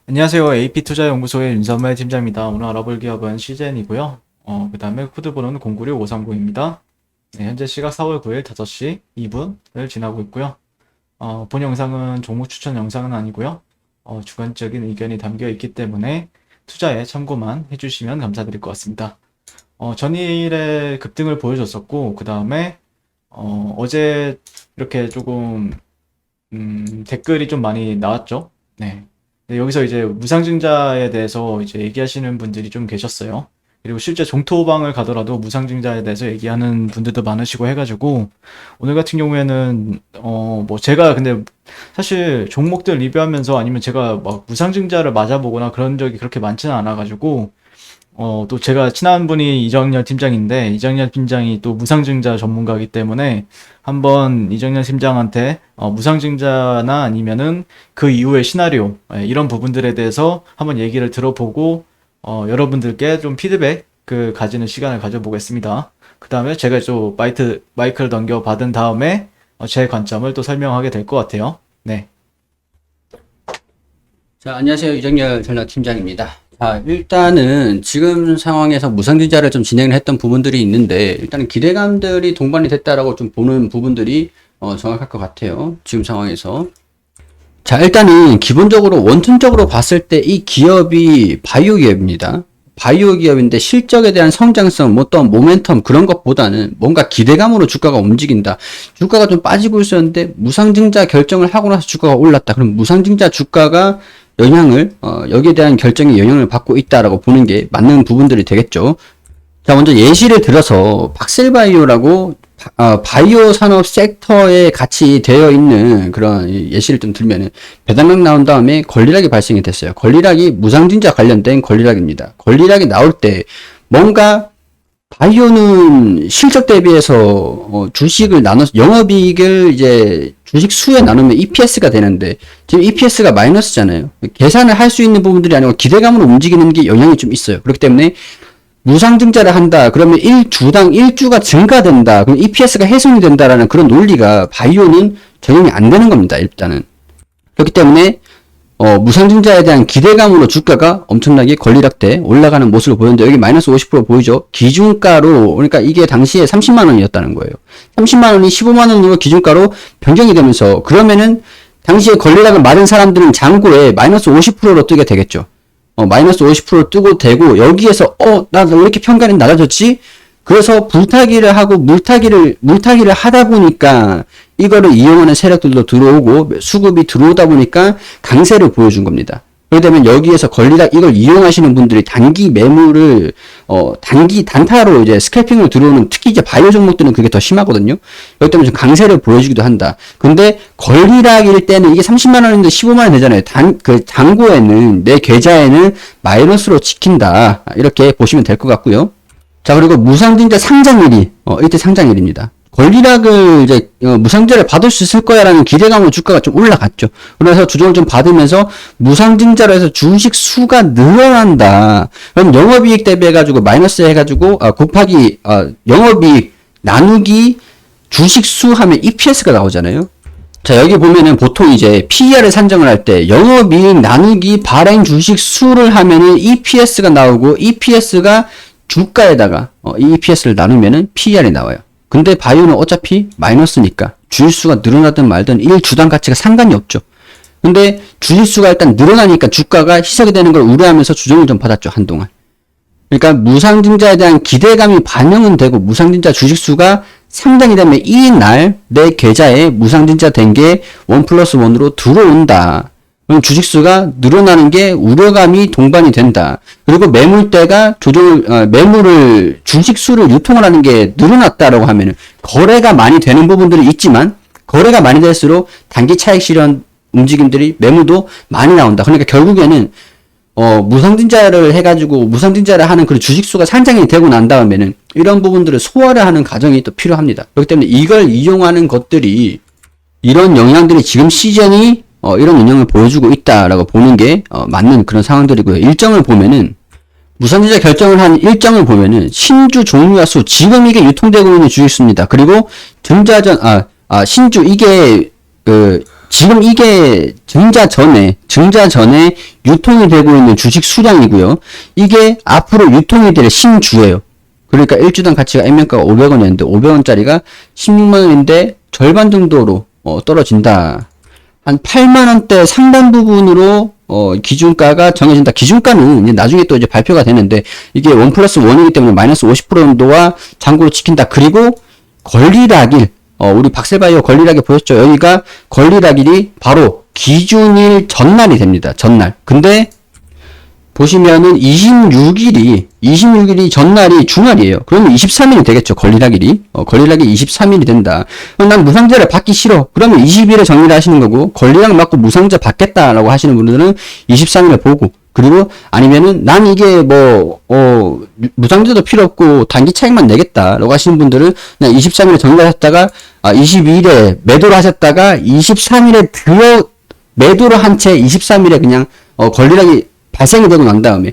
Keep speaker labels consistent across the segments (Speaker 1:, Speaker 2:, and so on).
Speaker 1: 안녕하세요. AP투자연구소의 윤선말 팀장입니다. 오늘 알아볼 기업은 CGN이고요. 그 다음에 코드번호는 096530입니다. 네, 현재 시각 4월 9일 5시 2분을 지나고 있고요. 본 영상은 종목 추천 영상은 아니고요. 주관적인 의견이 담겨 있기 때문에 투자에 참고만 해주시면 감사드릴 것 같습니다. 전일에 급등을 보여줬었고, 그 다음에 어제 이렇게 조금 댓글이 좀 많이 나왔죠. 네. 네, 여기서 이제 무상증자에 대해서 이제 얘기하시는 분들이 좀 계셨어요. 그리고 실제 종토방을 가더라도 무상증자에 대해서 얘기하는 분들도 많으시고 해가지고, 오늘 같은 경우에는, 뭐 제가 근데 사실 종목들 리뷰하면서 아니면 제가 막 무상증자를 맞아보거나 그런 적이 그렇게 많지는 않아가지고, 또 제가 친한 분이 이정열 팀장인데, 이정열 팀장이 또 무상증자 전문가이기 때문에 한번 이정열 팀장한테 무상증자나 아니면은 그 이후의 시나리오, 이런 부분들에 대해서 한번 얘기를 들어보고, 여러분들께 좀 피드백 가지는 시간을 가져보겠습니다. 그 다음에 제가 또 마이크를 넘겨받은 다음에 제 관점을 또 설명하게 될 것 같아요. 네.
Speaker 2: 자, 안녕하세요. 유정열 전략팀장입니다. 자, 일단은 지금 상황에서 무상증자를 좀 진행을 했던 부분들이 있는데, 일단은 기대감들이 동반이 됐다라고 좀 보는 부분들이 정확할 것 같아요. 지금 상황에서. 자, 일단은 기본적으로 원천적으로 봤을 때 이 기업이 바이오 기업입니다. 바이오 기업인데 실적에 대한 성장성, 뭐 어떤 모멘텀 그런 것보다는 뭔가 기대감으로 주가가 움직인다. 주가가 좀 빠지고 있었는데 무상증자 결정을 하고 나서 주가가 올랐다. 그럼 무상증자 주가가 영향을 여기에 대한 결정에 영향을 받고 있다라고 보는 게 맞는 부분들이 되겠죠. 자, 먼저 예시를 들어서 박셀바이오라고 바이오 산업 섹터에 같이 되어 있는 그런 예시를 좀 들면은 배당락 나온 다음에 권리락이 발생이 됐어요. 권리락이 무상증자 관련된 권리락입니다. 권리락이 나올 때 뭔가 바이오는 실적 대비해서 주식을 나눠서 영업이익을 이제 주식 수에 나누면 EPS가 되는데 지금 EPS가 마이너스잖아요. 계산을 할 수 있는 부분들이 아니고 기대감으로 움직이는 게 영향이 좀 있어요. 그렇기 때문에 무상증자를 한다. 그러면 주당 1주가 증가된다. 그럼 EPS가 훼손이 된다라는 그런 논리가 바이오는 적용이 안 되는 겁니다. 일단은. 그렇기 때문에 무상증자에 대한 기대감으로 주가가 엄청나게 권리락돼 올라가는 모습을 보였는데 여기 마이너스 50% 보이죠? 기준가로 그러니까 이게 당시에 30만 원이었다는 거예요. 30만 원이 15만 원으로 기준가로 변경이 되면서 그러면은 당시에 권리락을 맞은 사람들은 장고에 마이너스 50%로 뜨게 되겠죠. 마이너스 50% 뜨고 되고 여기에서 나 왜 이렇게 평가는 낮아졌지? 그래서 불타기를 하고 물타기를 하다 보니까 이거를 이용하는 세력들도 들어오고 수급이 들어오다 보니까 강세를 보여준 겁니다. 그렇기 때문에 여기에서 권리락 이걸 이용하시는 분들이 단기 매물을 단기 단타로 이제 스캘핑을 들어오는 특히 이제 바이오 종목들은 그게 더 심하거든요. 그렇기 때문에 좀 강세를 보여주기도 한다. 근데 권리락일 때는 이게 30만 원인데 15만 원 되잖아요. 잔고에는 내 계좌에는 마이너스로 찍힌다. 이렇게 보시면 될 것 같고요. 자, 그리고 무상증자 상장일이 이때 상장일입니다. 권리락을 이제 무상증자를 받을 수 있을 거야라는 기대감으로 주가가 좀 올라갔죠. 그래서 주종을 좀 받으면서 무상증자로 해서 주식 수가 늘어난다. 그럼 영업이익 대비해가지고 마이너스 해가지고 곱하기 영업이익 나누기 주식 수 하면 EPS가 나오잖아요. 자, 여기 보면은 보통 이제 PER을 산정을 할 때 영업이익 나누기 발행 주식 수를 하면은 EPS가 나오고 EPS가 주가에다가 이 EPS를 나누면은 PER이 나와요. 근데 바이오는 어차피 마이너스니까 주식수가 늘어나든 말든 1주당 가치가 상관이 없죠. 근데 주식수가 일단 늘어나니까 주가가 희석이 되는 걸 우려하면서 주종을 좀 받았죠, 한동안. 그러니까 무상증자에 대한 기대감이 반영은 되고 무상증자 주식수가 상당히 되면 이날 내 계좌에 무상증자 된 게 1+1으로 들어온다. 그럼 주식수가 늘어나는 게 우려감이 동반이 된다. 그리고 매물대가 매물을, 주식수를 유통을 하는 게 늘어났다라고 하면은, 거래가 많이 되는 부분들이 있지만, 거래가 많이 될수록 단기 차익 실현 움직임들이 매물도 많이 나온다. 그러니까 결국에는, 무상증자를 해가지고, 무상증자를 하는 그 주식수가 상장이 되고 난 다음에는, 이런 부분들을 소화를 하는 과정이 또 필요합니다. 그렇기 때문에 이걸 이용하는 것들이, 이런 영향들이 지금 시즌이 이런 운영을 보여주고 있다라고 보는 게 맞는 그런 상황들이고요. 일정을 보면은 무상증자 결정을 한 일정을 보면은 신주 종류와 수 지금 이게 유통되고 있는 주식수입니다. 그리고 증자전 신주 이게 지금 이게 증자 전에 유통이 되고 있는 주식 수량이고요. 이게 앞으로 유통이 될 신주예요. 그러니까 1주당 가치가 액면가가 500원이었는데 500원짜리가 16만원인데 절반 정도로 떨어진다. 한 8만원대 상단 부분으로 기준가가 정해진다. 기준가는 이제 나중에 또 이제 발표가 되는데 이게 1+1이기 때문에 마이너스 50% 정도와 잔고로 지킨다. 그리고 권리락일 우리 박셀바이오 권리락일 보였죠? 여기가 권리락일이 바로 기준일 전날이 됩니다. 전날. 근데 보시면은 26일이 전날이 주말이에요. 그러면 23일이 되겠죠. 권리락일이. 권리락이 23일이 된다. 그럼 난 무상자를 받기 싫어. 그러면 20일에 정리를 하시는 거고, 권리락 맞고 무상자 받겠다라고 하시는 분들은 23일에 보고, 그리고 아니면은 난 이게 무상자도 필요 없고 단기 차익만 내겠다라고 하시는 분들은 그냥 23일에 정리를 하셨다가 22일에 매도를 하셨다가 23일에 매도를 한 채 23일에 그냥 권리락이 발생이 되고 난 다음에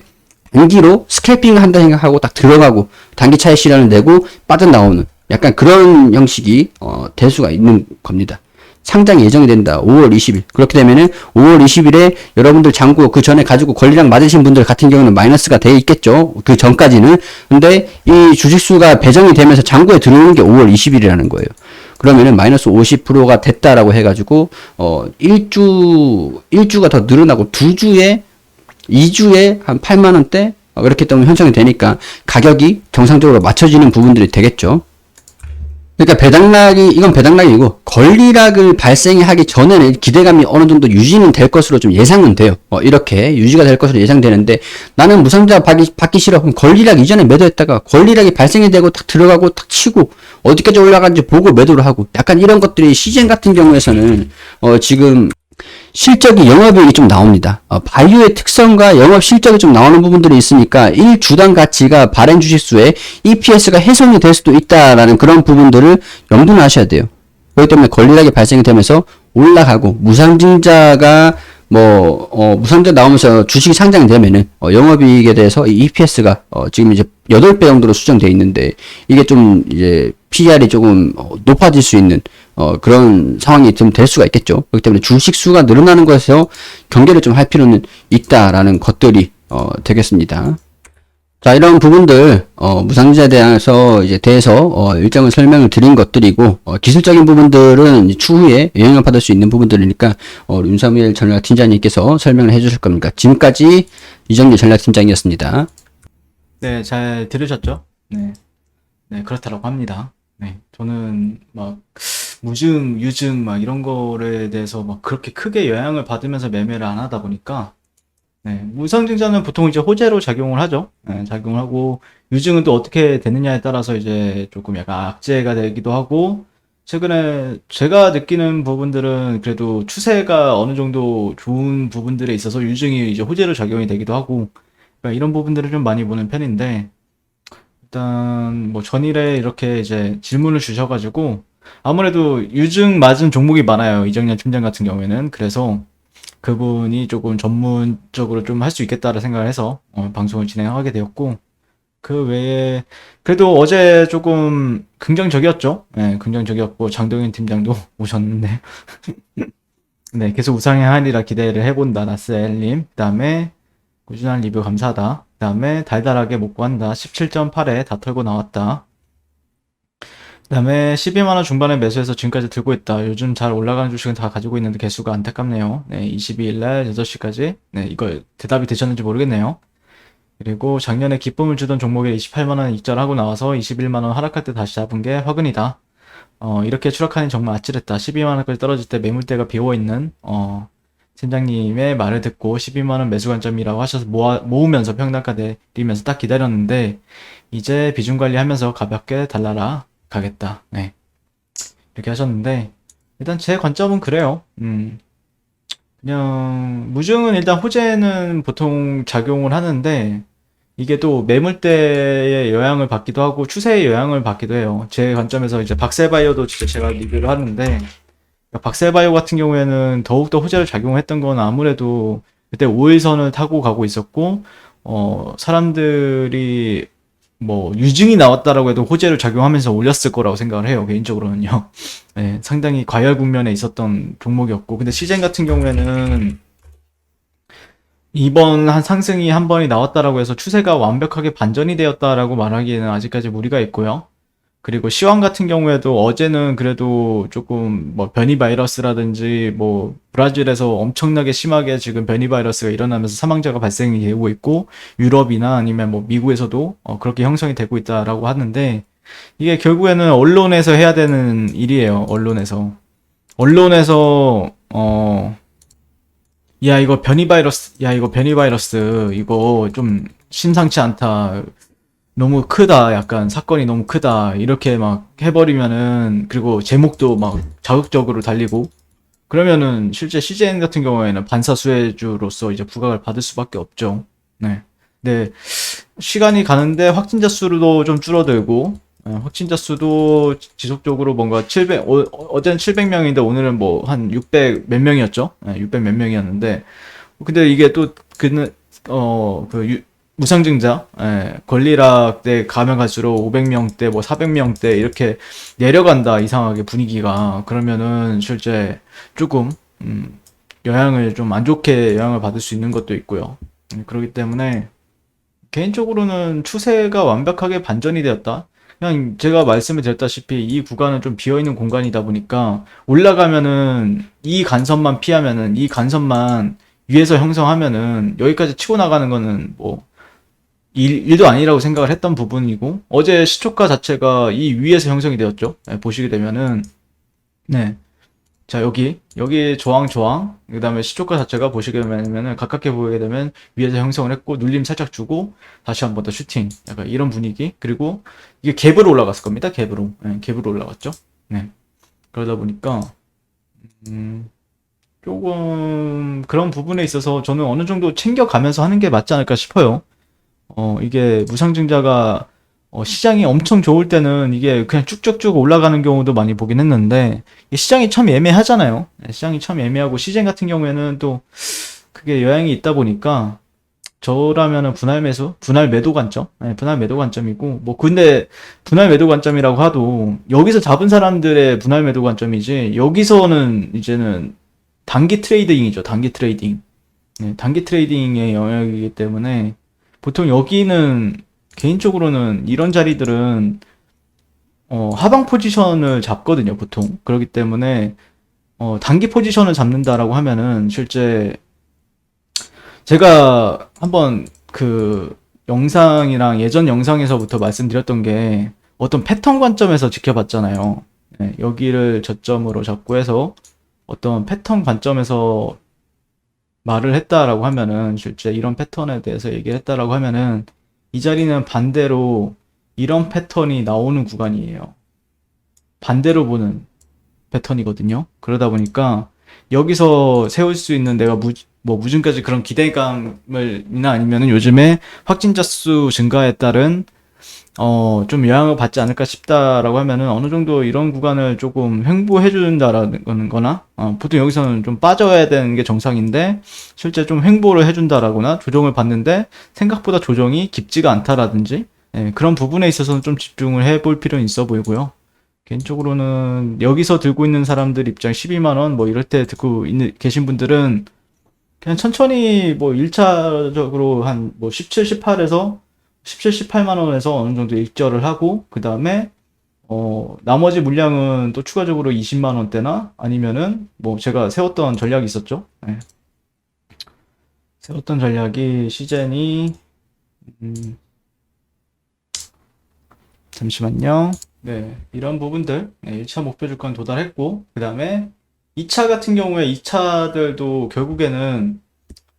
Speaker 2: 단기로 스캘핑을 한다 생각하고 딱 들어가고 단기 차익 실현을 내고 빠져나오는 약간 그런 형식이 될 수가 있는 겁니다. 상장 예정이 된다. 5월 20일. 그렇게 되면은 5월 20일에 여러분들 잔고 그 전에 가지고 권리락 맞으신 분들 같은 경우는 마이너스가 돼 있겠죠. 그 전까지는. 근데 이 주식수가 배정이 되면서 잔고에 들어오는 게 5월 20일이라는 거예요. 그러면은 마이너스 50%가 됐다라고 해가지고 1주가 더 늘어나고 2주에 한 8만원대 이렇게 또 형성이 되니까 가격이 정상적으로 맞춰지는 부분들이 되겠죠. 그러니까 이건 배당락이고 권리락을 발생하기 전에는 기대감이 어느 정도 유지는 될 것으로 좀 예상은 돼요. 이렇게 유지가 될 것으로 예상되는데 나는 무상자 받기 싫어. 그럼 권리락 이전에 매도했다가 권리락이 발생이 되고 탁 들어가고 탁 치고 어디까지 올라가는지 보고 매도를 하고 약간 이런 것들이 시젠 같은 경우에서는 지금 실적이 영업이익이 좀 나옵니다. 바이오의 특성과 영업 실적이 좀 나오는 부분들이 있으니까 1주당 가치가 발행 주식수에 EPS가 훼손이 될 수도 있다라는 그런 부분들을 염두는 하셔야 돼요. 그렇기 때문에 권리락이 발생이 되면서 올라가고 무상증자가 무상증자 나오면서 주식이 상장되면은 영업이익에 대해서 이 EPS가 지금 이제 8배 정도로 수정되어 있는데 이게 좀 이제 PER이 조금 높아질 수 있는 그런 상황이 좀 될 수가 있겠죠. 그렇기 때문에 주식 수가 늘어나는 것에서 경계를 좀 할 필요는 있다라는 것들이 되겠습니다. 자, 이런 부분들 무상증자에 대해서 일정을 설명을 드린 것들이고 기술적인 부분들은 추후에 영향을 받을 수 있는 부분들이니까 윤사무엘 전략팀장님께서 설명을 해주실 겁니다. 지금까지 이정일 전략팀장이었습니다.
Speaker 1: 네, 잘 들으셨죠? 네. 네, 그렇다라고 합니다. 네, 저는 막 무증, 유증 막 이런 거에 대해서 막 그렇게 크게 영향을 받으면서 매매를 안 하다 보니까 네, 무상증자는 보통 이제 호재로 작용을 하죠. 네, 작용을 하고 유증은 또 어떻게 되느냐에 따라서 이제 조금 약간 악재가 되기도 하고 최근에 제가 느끼는 부분들은 그래도 추세가 어느 정도 좋은 부분들에 있어서 유증이 이제 호재로 작용이 되기도 하고 그러니까 이런 부분들을 좀 많이 보는 편인데 일단 전일에 이렇게 이제 질문을 주셔가지고 아무래도 유증 맞은 종목이 많아요. 이정현 팀장 같은 경우에는. 그래서 그분이 조금 전문적으로 좀 할 수 있겠다라 생각을 해서 방송을 진행하게 되었고 그 외에 그래도 어제 조금 긍정적이었죠. 네, 긍정적이었고 장동현 팀장도 오셨는데 네, 계속 우상향 하리라 기대를 해본다. 나스엘님. 그 다음에 꾸준한 리뷰 감사하다. 그 다음에 달달하게 못 구한다. 17.8에 다 털고 나왔다. 그 다음에 12만원 중반에 매수해서 지금까지 들고 있다. 요즘 잘 올라가는 주식은 다 가지고 있는데 개수가 안타깝네요. 네, 22일날 6시까지. 네, 이거 대답이 되셨는지 모르겠네요. 그리고 작년에 기쁨을 주던 종목에 28만원 익절하고 나와서 21만원 하락할 때 다시 잡은 게 화근이다. 이렇게 추락하니 정말 아찔했다. 12만원까지 떨어질 때 매물대가 비어있는, 팀장님의 말을 듣고 12만원 매수 관점이라고 하셔서 모으면서 평단가 내리면서 딱 기다렸는데, 이제 비중 관리하면서 가볍게 달라라 가겠다. 네. 이렇게 하셨는데, 일단 제 관점은 그래요. 그냥, 무증은 일단 호재는 보통 작용을 하는데, 이게 또 매물대의 영향을 받기도 하고, 추세의 영향을 받기도 해요. 제 관점에서 이제 박셀바이오도 진짜 제가 리뷰를 하는데, 박셀바이오 같은 경우에는 더욱더 호재를 작용했던 건 아무래도 그때 5일선을 타고 가고 있었고, 사람들이 뭐 유증이 나왔다라고 해도 호재를 작용하면서 올렸을 거라고 생각을 해요. 개인적으로는요. 네, 상당히 과열 국면에 있었던 종목이었고, 근데 시젠 같은 경우에는 이번 한 상승이 한 번이 나왔다라고 해서 추세가 완벽하게 반전이 되었다라고 말하기에는 아직까지 무리가 있고요. 그리고 시황 같은 경우에도 어제는 그래도 조금 뭐 변이 바이러스라든지 뭐 브라질에서 엄청나게 심하게 지금 변이 바이러스가 일어나면서 사망자가 발생이 되고 있고, 유럽이나 아니면 뭐 미국에서도 그렇게 형성이 되고 있다라고 하는데, 이게 결국에는 언론에서 해야 되는 일이에요. 언론에서 야 이거 변이 바이러스, 이거 좀 심상치 않다, 너무 크다, 약간 사건이 너무 크다, 이렇게 막 해버리면은, 그리고 제목도 막 자극적으로 달리고 그러면은 실제 CJN 같은 경우에는 반사수혜주로서 이제 부각을 받을 수밖에 없죠. 네. 근데 시간이 가는데 확진자 수도 좀 줄어들고, 확진자 수도 지속적으로 뭔가 700, 어제는 700명인데 오늘은 뭐 한 600 몇 명이었죠. 600 몇 명이었는데, 근데 이게 또 그는 무상증자, 권리락대 가면 갈수록 500명대, 뭐 400명대 이렇게 내려간다, 이상하게 분위기가. 그러면은 실제 조금 영향을 좀 안 좋게 영향을 받을 수 있는 것도 있고요. 그렇기 때문에 개인적으로는 추세가 완벽하게 반전이 되었다. 그냥 제가 말씀을 드렸다시피 이 구간은 좀 비어있는 공간이다 보니까, 올라가면은 이 간선만 피하면은, 이 간선만 위에서 형성하면은 여기까지 치고 나가는 거는 뭐 일도 아니라고 생각을 했던 부분이고, 어제 시초가 자체가 이 위에서 형성이 되었죠. 보시게 되면은, 네. 자, 여기 저항, 그 다음에 시초가 자체가 보시게 되면은, 가깝게 보게 되면 위에서 형성을 했고, 눌림 살짝 주고, 다시 한 번 더 슈팅. 약간 이런 분위기. 그리고 이게 갭으로 올라갔을 겁니다. 갭으로 올라갔죠. 네. 그러다 보니까, 음, 조금 그런 부분에 있어서 저는 어느 정도 챙겨가면서 하는 게 맞지 않을까 싶어요. 이게 무상증자가 시장이 엄청 좋을 때는 이게 그냥 쭉쭉쭉 올라가는 경우도 많이 보긴 했는데, 이 시장이 참 애매하잖아요. 시장이 참 애매하고, 시장 같은 경우에는 또 그게 영향이 있다 보니까, 저라면은 분할 매도 관점, 분할 매도 관점이고, 뭐 근데 분할 매도 관점이라고 하도 여기서 잡은 사람들의 분할 매도 관점이지, 여기서는 이제는 단기 트레이딩이죠. 단기 트레이딩. 단기 트레이딩의 영역이기 때문에, 보통 여기는 개인적으로는 이런 자리들은 하방 포지션을 잡거든요, 보통. 그렇기 때문에 단기 포지션을 잡는다라고 하면은, 실제 제가 한번 그 영상이랑 예전 영상에서부터 말씀드렸던 게, 어떤 패턴 관점에서 지켜봤잖아요. 여기를 저점으로 잡고 해서 어떤 패턴 관점에서 말을 했다라고 하면은, 실제 이런 패턴에 대해서 얘기를 했다라고 하면은, 이 자리는 반대로 이런 패턴이 나오는 구간이에요. 반대로 보는 패턴이거든요. 그러다 보니까 여기서 세울 수 있는, 내가 뭐 무슨까지 그런 기대감을이나, 아니면은 요즘에 확진자 수 증가에 따른 좀 영향을 받지 않을까 싶다라고 하면은, 어느 정도 이런 구간을 조금 횡보해 준다라는 거나, 보통 여기서는 좀 빠져야 되는 게 정상인데 실제 좀 횡보를 해 준다라거나, 조정을 받는데 생각보다 조정이 깊지가 않다라든지, 그런 부분에 있어서는 좀 집중을 해 볼 필요는 있어 보이고요. 개인적으로는 여기서 들고 있는 사람들 입장, 12만 원 뭐 이럴 때 듣고 계신 분들은 그냥 천천히 뭐 1차적으로 한 뭐 17, 18에서 17, 18만 원에서 어느 정도 일절을 하고, 그 다음에 나머지 물량은 또 추가적으로 20만 원대나, 아니면은 뭐 제가 세웠던 전략이 있었죠. 세웠던 전략이 시젠이, 잠시만요. 네, 이런 부분들, 1차 목표 주가는 도달했고, 그 다음에 2차 같은 경우에, 2차들도 결국에는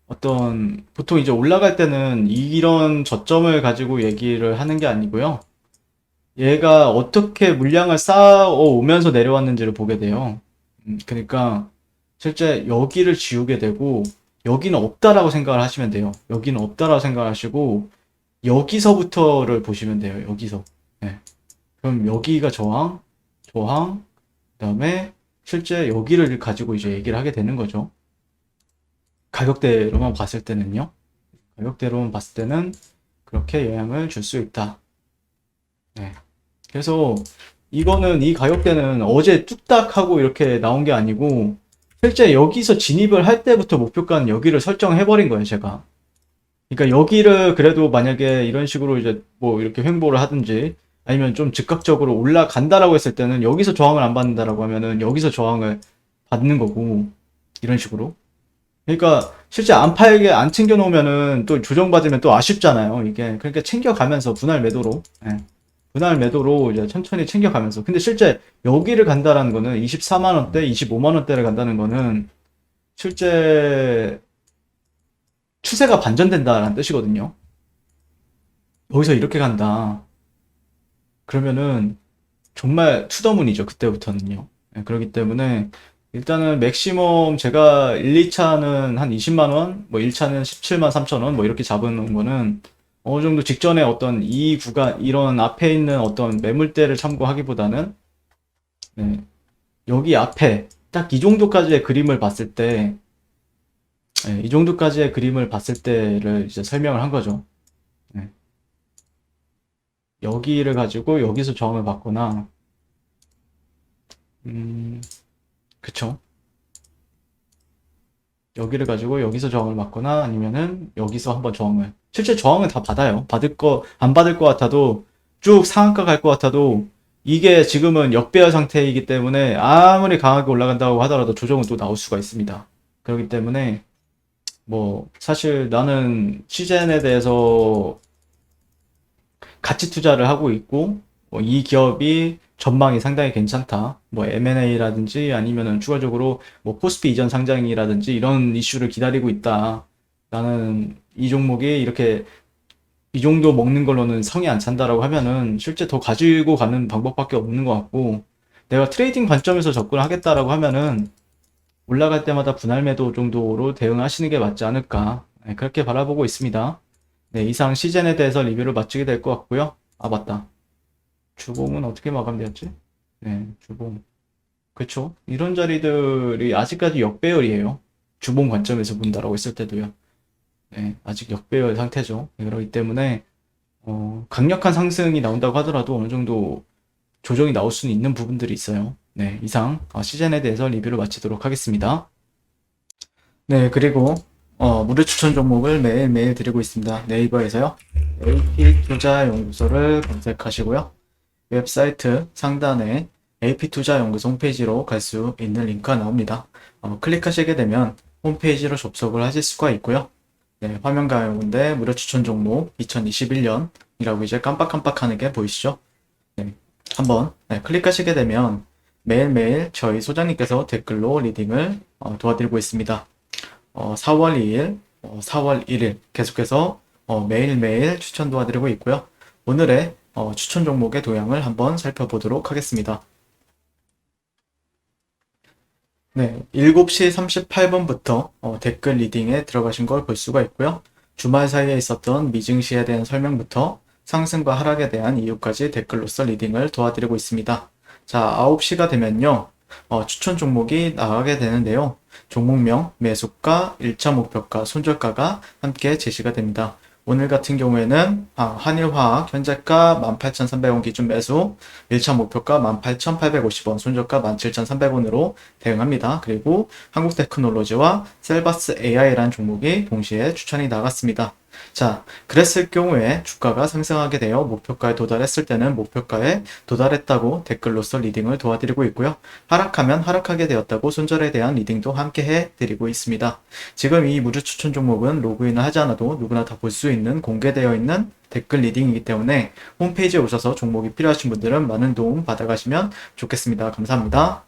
Speaker 1: 보통 이제 올라갈 때는 이런 저점을 가지고 얘기를 하는 게 아니고요. 얘가 어떻게 물량을 쌓아오면서 내려왔는지를 보게 돼요. 그러니까 실제 여기를 지우게 되고, 여기는 없다라고 생각을 하시면 돼요. 여기는 없다라고 생각하시고, 여기서부터를 보시면 돼요. 여기서. 네. 그럼 여기가 저항, 그 다음에 실제 여기를 가지고 이제 얘기를 하게 되는 거죠. 가격대로만 봤을 때는요. 가격대로만 봤을 때는 그렇게 영향을 줄 수 있다. 네. 그래서 이거는 이 가격대는 어제 뚝딱 하고 이렇게 나온 게 아니고 실제 여기서 진입을 할 때부터 목표가는 여기를 설정해버린 거예요, 제가. 그러니까 여기를 그래도 만약에 이런 식으로 이제 뭐 이렇게 횡보를 하든지 아니면 좀 즉각적으로 올라간다라고 했을 때는 여기서 저항을 안 받는다라고 하면은 여기서 저항을 받는 거고 이런 식으로. 그러니까 실제 안 팔게 안 챙겨 놓으면은 또 조정받으면 또 아쉽잖아요, 이게. 그러니까 챙겨가면서 분할 매도로. 예. 분할 매도로 이제 천천히 챙겨가면서. 근데 실제 여기를 간다라는 거는 24만 원대, 25만 원대를 간다는 거는 실제 추세가 반전된다라는 뜻이거든요. 여기서 이렇게 간다. 그러면은 정말 투더문이죠, 그때부터는요. 예, 그렇기 때문에 일단은 맥시멈 제가 1, 2차는 한 20만 원, 뭐 1차는 17만 3천 원, 뭐 이렇게 잡은 거는 어느 정도 직전에 어떤 이 구간, 이런 앞에 있는 어떤 매물대를 참고하기보다는 네, 여기 앞에 딱 이 정도까지의 그림을 봤을 때, 네, 이 정도까지의 그림을 봤을 때를 이제 설명을 한 거죠. 네, 여기를 가지고 여기서 저항을 받거나, 음, 그쵸. 여기를 가지고 여기서 저항을 받거나 아니면은 여기서 한번 저항을. 실제 저항은 다 받아요. 안 받을 것 같아도 쭉 상한가 갈 것 같아도 이게 지금은 역배열 상태이기 때문에 아무리 강하게 올라간다고 하더라도 조정은 또 나올 수가 있습니다. 그렇기 때문에 뭐 사실 나는 시젠에 대해서 가치 투자를 하고 있고 뭐이 기업이 전망이 상당히 괜찮다. 뭐 M&A라든지 아니면은 추가적으로 뭐 코스피 이전 상장이라든지 이런 이슈를 기다리고 있다. 나는 이 종목이 이렇게 이 정도 먹는 걸로는 성이 안 찬다라고 하면은 실제 더 가지고 가는 방법밖에 없는 것 같고 내가 트레이딩 관점에서 접근을 하겠다라고 하면은 올라갈 때마다 분할 매도 정도로 대응하시는 게 맞지 않을까. 네, 그렇게 바라보고 있습니다. 네, 이상 시젠에 대해서 리뷰를 마치게 될 것 같고요. 아, 맞다. 주봉은 어떻게 마감되었지? 네, 주봉. 그쵸? 이런 자리들이 아직까지 역배열이에요. 주봉 관점에서 본다라고 했을 때도요. 네, 아직 역배열 상태죠. 네, 그렇기 때문에, 강력한 상승이 나온다고 하더라도 어느 정도 조정이 나올 수는 있는 부분들이 있어요. 네, 이상, 시즌에 대해서 리뷰를 마치도록 하겠습니다. 네, 그리고, 무료 추천 종목을 매일매일 드리고 있습니다. 네이버에서요. AP투자연구소를 검색하시고요. 웹사이트 상단에 AP투자연구소 홈페이지로 갈 수 있는 링크가 나옵니다. 클릭하시게 되면 홈페이지로 접속을 하실 수가 있고요. 네, 화면 가운데 무료 추천 종목 2021년이라고 이제 깜빡깜빡하는 게 보이시죠? 네, 한번 클릭하시게 되면 매일매일 저희 소장님께서 댓글로 리딩을 도와드리고 있습니다. 4월 2일, 4월 1일 계속해서 매일매일 추천 도와드리고 있고요. 오늘의 추천 종목의 도형을 한번 살펴보도록 하겠습니다. 네, 7시 38분부터 댓글 리딩에 들어가신 걸 볼 수가 있고요. 주말 사이에 있었던 미증시에 대한 설명부터 상승과 하락에 대한 이유까지 댓글로서 리딩을 도와드리고 있습니다. 자, 9시가 되면요. 추천 종목이 나가게 되는데요. 종목명, 매수가, 1차 목표가, 손절가가 함께 제시가 됩니다. 오늘 같은 경우에는 한일화학 현재가 18,300원 기준 매수, 1차 목표가 18,850원, 손절가 17,300원으로 대응합니다. 그리고 한국테크놀로지와 셀바스 AI라는 종목이 동시에 추천이 나갔습니다. 자, 그랬을 경우에 주가가 상승하게 되어 목표가에 도달했을 때는 목표가에 도달했다고 댓글로서 리딩을 도와드리고 있고요. 하락하면 하락하게 되었다고 손절에 대한 리딩도 함께 해드리고 있습니다. 지금 이 무료 추천 종목은 로그인을 하지 않아도 누구나 다 볼 수 있는 공개되어 있는 댓글 리딩이기 때문에 홈페이지에 오셔서 종목이 필요하신 분들은 많은 도움 받아가시면 좋겠습니다. 감사합니다.